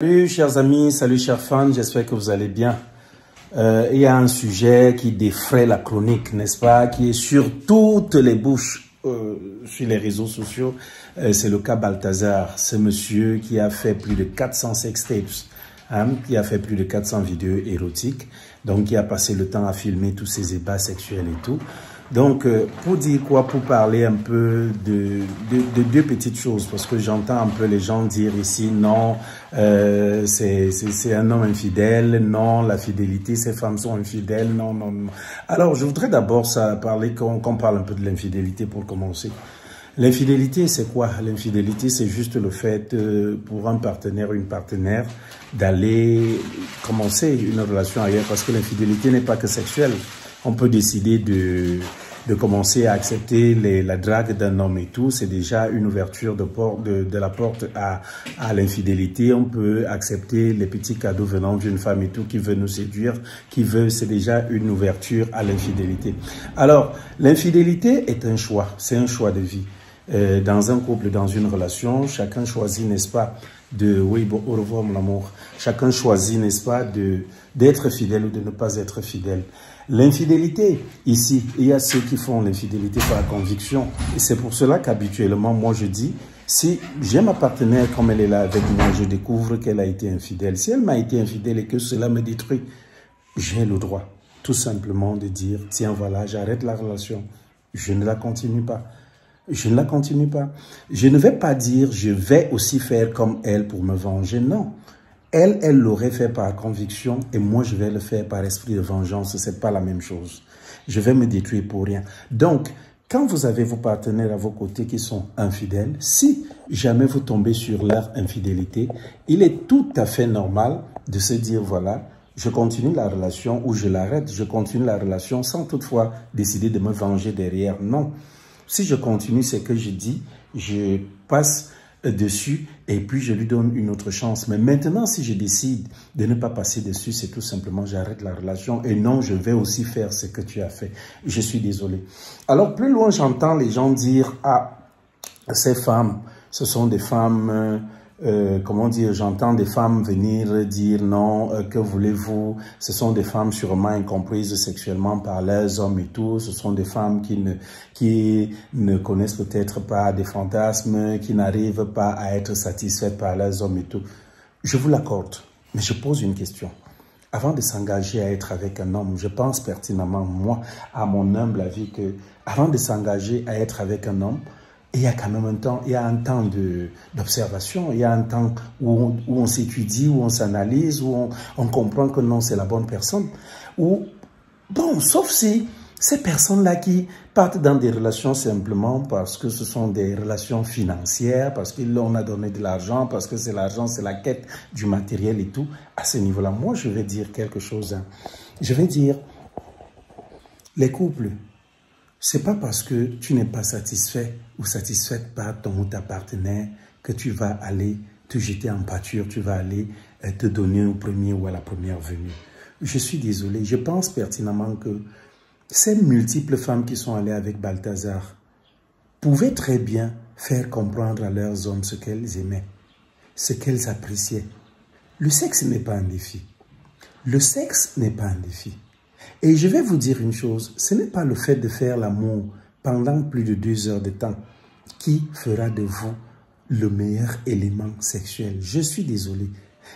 Salut chers amis, salut chers fans, j'espère que vous allez bien. Il y a un sujet qui défraie la chronique, n'est-ce pas, qui est sur toutes les bouches sur les réseaux sociaux. C'est le cas Balthazar, ce monsieur qui a fait plus de 400 sextapes, qui a fait plus de 400 vidéos érotiques, donc qui a passé le temps à filmer tous ses ébats sexuels et tout. Donc, pour dire quoi, pour parler un peu de deux petites choses, parce que j'entends un peu les gens dire ici, non, c'est un homme infidèle, non, la fidélité, ces femmes sont infidèles, non, non, non. Alors, je voudrais d'abord parler, qu'on parle un peu de l'infidélité pour commencer. L'infidélité, c'est quoi? L'infidélité, c'est juste le fait pour un partenaire ou une partenaire d'aller commencer une relation ailleurs, parce que l'infidélité n'est pas que sexuelle. On peut décider de commencer à accepter la drague d'un homme et tout. C'est déjà une ouverture de la porte à l'infidélité. On peut accepter les petits cadeaux venant d'une femme et tout qui veut nous séduire, c'est déjà une ouverture à l'infidélité. Alors, l'infidélité est un choix, c'est un choix de vie. Dans un couple, dans une relation, chacun choisit, n'est-ce pas, oui, bon, au revoir mon amour. Chacun choisit, n'est-ce pas, d'être fidèle ou de ne pas être fidèle. L'infidélité, ici, il y a ceux qui font l'infidélité par conviction. Et c'est pour cela qu'habituellement, moi je dis, si j'ai ma partenaire comme elle est là avec moi, je découvre qu'elle a été infidèle. Si elle m'a été infidèle et que cela me détruit, j'ai le droit tout simplement de dire, tiens voilà, j'arrête la relation, je ne la continue pas. Je ne la continue pas. Je ne vais pas dire, je vais aussi faire comme elle pour me venger, non. Elle l'aurait fait par conviction et moi, je vais le faire par esprit de vengeance. Ce n'est pas la même chose. Je vais me détruire pour rien. Donc, quand vous avez vos partenaires à vos côtés qui sont infidèles, si jamais vous tombez sur leur infidélité, il est tout à fait normal de se dire, voilà, je continue la relation ou je l'arrête. Je continue la relation sans toutefois décider de me venger derrière. Non. Si je continue ce que je dis, je passe dessus et puis je lui donne une autre chance. Mais maintenant, si je décide de ne pas passer dessus, c'est tout simplement j'arrête la relation et non, je vais aussi faire ce que tu as fait. Je suis désolé. Alors, plus loin, j'entends les gens dire, ah, ces femmes, ce sont des femmes... comment dire, j'entends des femmes venir dire non, que voulez-vous, ce sont des femmes sûrement incomprises sexuellement par leurs hommes et tout, ce sont des femmes qui ne connaissent peut-être pas des fantasmes, qui n'arrivent pas à être satisfaites par leurs hommes et tout. Je vous l'accorde, mais je pose une question. Avant de s'engager à être avec un homme, je pense pertinemment, moi, à mon humble avis, que avant de s'engager à être avec un homme, il y a quand même un temps, il y a un temps d'observation, il y a un temps où on s'étudie, où on s'analyse, où on comprend que non, c'est la bonne personne. Ou, bon, sauf si ces personnes-là qui partent dans des relations simplement parce que ce sont des relations financières, parce qu'on a donné de l'argent, parce que c'est l'argent, c'est la quête du matériel et tout, à ce niveau-là, moi, je vais dire quelque chose. Je vais dire, les couples, c'est pas parce que tu n'es pas satisfait ou satisfaite par ton ou ta partenaire que tu vas aller te jeter en pâture, tu vas aller te donner au premier ou à la première venue. Je suis désolé, je pense pertinemment que ces multiples femmes qui sont allées avec Balthazar pouvaient très bien faire comprendre à leurs hommes ce qu'elles aimaient, ce qu'elles appréciaient. Le sexe n'est pas un défi. Le sexe n'est pas un défi. Et je vais vous dire une chose, ce n'est pas le fait de faire l'amour pendant plus de 2 heures de temps qui fera de vous le meilleur élément sexuel. Je suis désolé.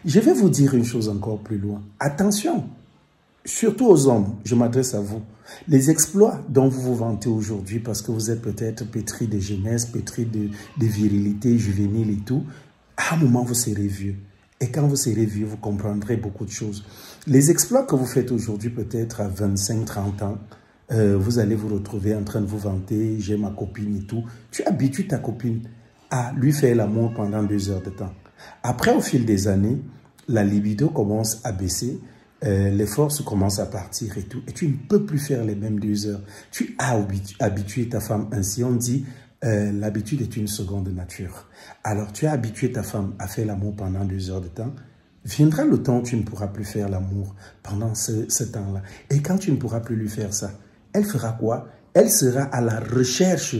Je vais vous dire une chose encore plus loin. Attention, surtout aux hommes, je m'adresse à vous. Les exploits dont vous vous vantez aujourd'hui parce que vous êtes peut-être pétri de jeunesse, pétri de virilité juvénile et tout, à un moment vous serez vieux. Et quand vous serez vieux, vous comprendrez beaucoup de choses. Les exploits que vous faites aujourd'hui, peut-être à 25, 30 ans, vous allez vous retrouver en train de vous vanter, j'ai ma copine et tout. Tu habitues ta copine à lui faire l'amour pendant 2 heures de temps. Après, au fil des années, la libido commence à baisser, les forces commencent à partir et tout. Et tu ne peux plus faire les mêmes 2 heures. Tu as habitué ta femme ainsi. On dit... l'habitude est une seconde nature. Alors, tu as habitué ta femme à faire l'amour pendant 2 heures de temps. Viendra le temps où tu ne pourras plus faire l'amour pendant ce temps-là. Et quand tu ne pourras plus lui faire ça, elle fera quoi? Elle sera à la recherche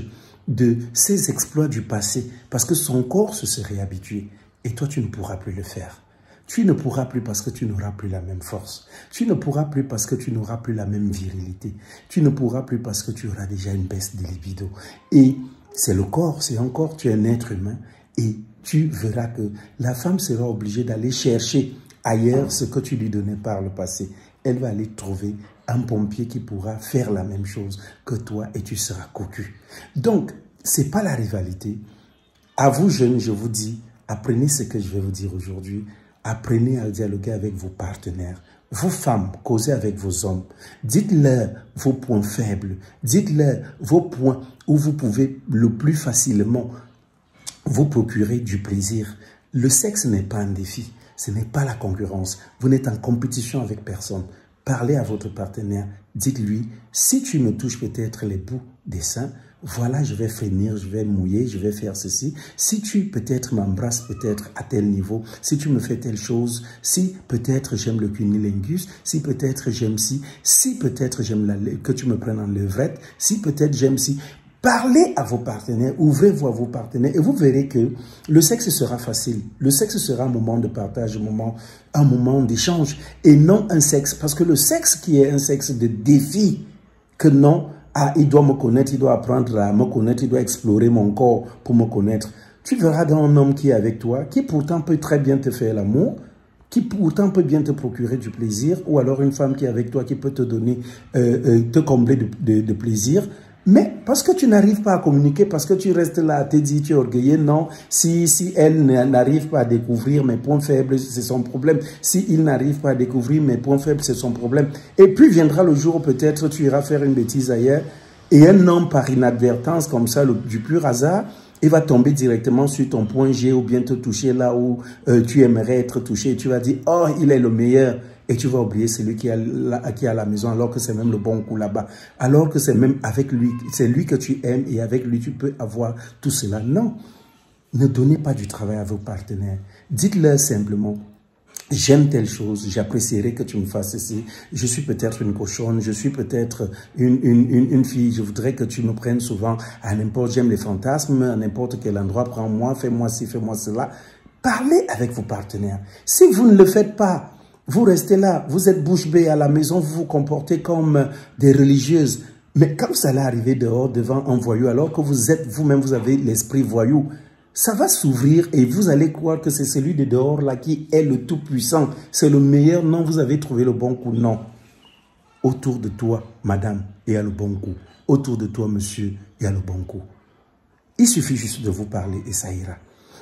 de ses exploits du passé parce que son corps se serait habitué. Et toi, tu ne pourras plus le faire. Tu ne pourras plus parce que tu n'auras plus la même force. Tu ne pourras plus parce que tu n'auras plus la même virilité. Tu ne pourras plus parce que tu auras déjà une baisse de libido. Et c'est le corps, c'est un corps, tu es un être humain. Et tu verras que la femme sera obligée d'aller chercher ailleurs ce que tu lui donnais par le passé. Elle va aller trouver un pompier qui pourra faire la même chose que toi et tu seras cocu. Donc, ce n'est pas la rivalité. À vous jeunes, je vous dis, apprenez ce que je vais vous dire aujourd'hui. Apprenez à dialoguer avec vos partenaires. Vous femmes, causez avec vos hommes. Dites-leur vos points faibles. Dites-leur vos points où vous pouvez le plus facilement vous procurer du plaisir. Le sexe n'est pas un défi. Ce n'est pas la concurrence. Vous n'êtes en compétition avec personne. Parlez à votre partenaire. Dites-lui, si tu me touches peut-être les bouts des seins, voilà, je vais frémir, je vais mouiller, je vais faire ceci. Si tu peut-être m'embrasses peut-être à tel niveau, si tu me fais telle chose, si peut-être j'aime le cunnilingus, si peut-être j'aime si peut-être j'aime que tu me prennes en levrette, si peut-être j'aime si... Parlez à vos partenaires, ouvrez-vous à vos partenaires et vous verrez que le sexe sera facile. Le sexe sera un moment de partage, un moment d'échange et non un sexe. Parce que le sexe qui est un sexe de défi, que non, ah, il doit me connaître, il doit apprendre à me connaître, il doit explorer mon corps pour me connaître. Tu verras dans un homme qui est avec toi, qui pourtant peut très bien te faire l'amour, qui pourtant peut bien te procurer du plaisir, ou alors une femme qui est avec toi, qui peut te donner, te combler de plaisir. Mais parce que tu n'arrives pas à communiquer, parce que tu restes là, te dis, tu es orgueilleux, non. Si elle n'arrive pas à découvrir mes points faibles, c'est son problème. Si il n'arrive pas à découvrir mes points faibles, c'est son problème. Et puis viendra le jour où peut-être tu iras faire une bêtise ailleurs, et un homme par inadvertance, comme ça, du pur hasard, il va tomber directement sur ton point G ou bien te toucher là où tu aimerais être touché. Et tu vas dire, oh, il est le meilleur. Et tu vas oublier celui qui est à la maison alors que c'est même le bon coup là-bas. Alors que c'est même avec lui, c'est lui que tu aimes et avec lui tu peux avoir tout cela. Non, ne donnez pas du travail à vos partenaires. Dites-leur simplement, j'aime telle chose, j'apprécierais que tu me fasses ceci. Je suis peut-être une cochonne, je suis peut-être une fille, je voudrais que tu me prennes souvent à n'importe, j'aime les fantasmes, à n'importe quel endroit, prends-moi, fais-moi ci, fais-moi cela. Parlez avec vos partenaires. Si vous ne le faites pas, vous restez là, vous êtes bouche bée à la maison, vous vous comportez comme des religieuses. Mais quand vous allez arriver dehors devant un voyou, alors que vous êtes vous-même, vous avez l'esprit voyou, ça va s'ouvrir et vous allez croire que c'est celui de dehors là qui est le tout-puissant. C'est le meilleur. Non, vous avez trouvé le bon coup. Non. Autour de toi, madame, il y a le bon coup. Autour de toi, monsieur, il y a le bon coup. Il suffit juste de vous parler et ça ira.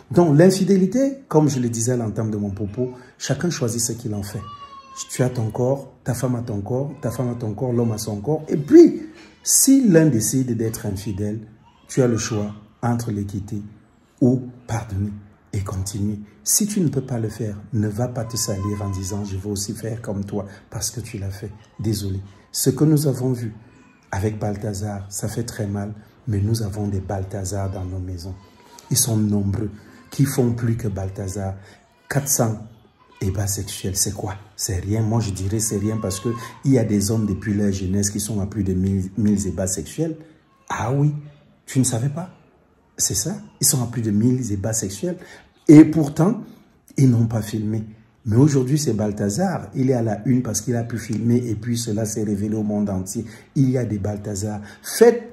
Donc, l'infidélité, comme je le disais à l'entame de mon propos, chacun choisit ce qu'il en fait. Tu as ton corps, ta femme a ton corps, ta femme a ton corps, l'homme a son corps. Et puis, si l'un décide d'être infidèle, tu as le choix entre les quitter ou pardonner et continuer. Si tu ne peux pas le faire, ne va pas te salir en disant « je vais aussi faire comme toi » parce que tu l'as fait. Désolé. Ce que nous avons vu avec Balthazar, ça fait très mal, mais nous avons des Balthazar dans nos maisons. Ils sont nombreux, qui font plus que Balthazar. 400 ébats sexuels, c'est quoi? C'est rien. Moi, je dirais c'est rien parce qu'il y a des hommes depuis leur jeunesse qui sont à plus de 1000 ébats sexuels. Ah oui, tu ne savais pas? C'est ça, ils sont à plus de 1000 ébats sexuels. Et pourtant, ils n'ont pas filmé. Mais aujourd'hui, c'est Balthazar. Il est à la une parce qu'il a pu filmer et puis cela s'est révélé au monde entier. Il y a des Balthazar. Faites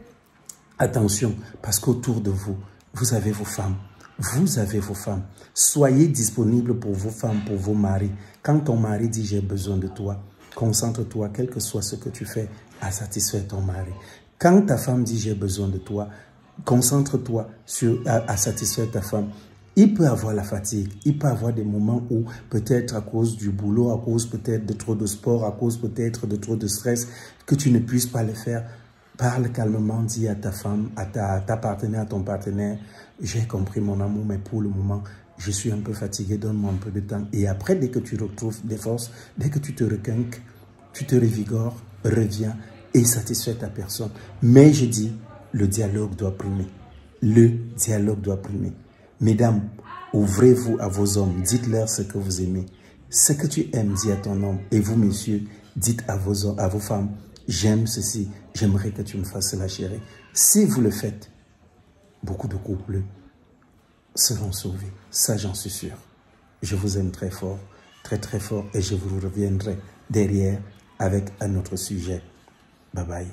attention parce qu'autour de vous, vous avez vos femmes. Vous avez vos femmes. Soyez disponibles pour vos femmes, pour vos maris. Quand ton mari dit « j'ai besoin de toi », concentre-toi, quel que soit ce que tu fais, à satisfaire ton mari. Quand ta femme dit « j'ai besoin de toi », concentre-toi à satisfaire ta femme. Il peut avoir la fatigue, il peut avoir des moments où peut-être à cause du boulot, à cause peut-être de trop de sport, à cause peut-être de trop de stress, que tu ne puisses pas le faire. Parle calmement, dis à ta femme, à ta partenaire, à ton partenaire, j'ai compris mon amour, mais pour le moment, je suis un peu fatigué, donne-moi un peu de temps. Et après, dès que tu retrouves des forces, dès que tu te requinques, tu te revigores, reviens et satisfais ta personne. Mais je dis, le dialogue doit primer. Le dialogue doit primer. Mesdames, ouvrez-vous à vos hommes, dites-leur ce que vous aimez. Ce que tu aimes, dis à ton homme. Et vous, messieurs, dites à vos femmes, j'aime ceci, j'aimerais que tu me fasses cela, chérie. Si vous le faites, beaucoup de couples seront sauvés. Ça, j'en suis sûr. Je vous aime très fort. très très fort et je vous reviendrai derrière avec un autre sujet. Bye bye.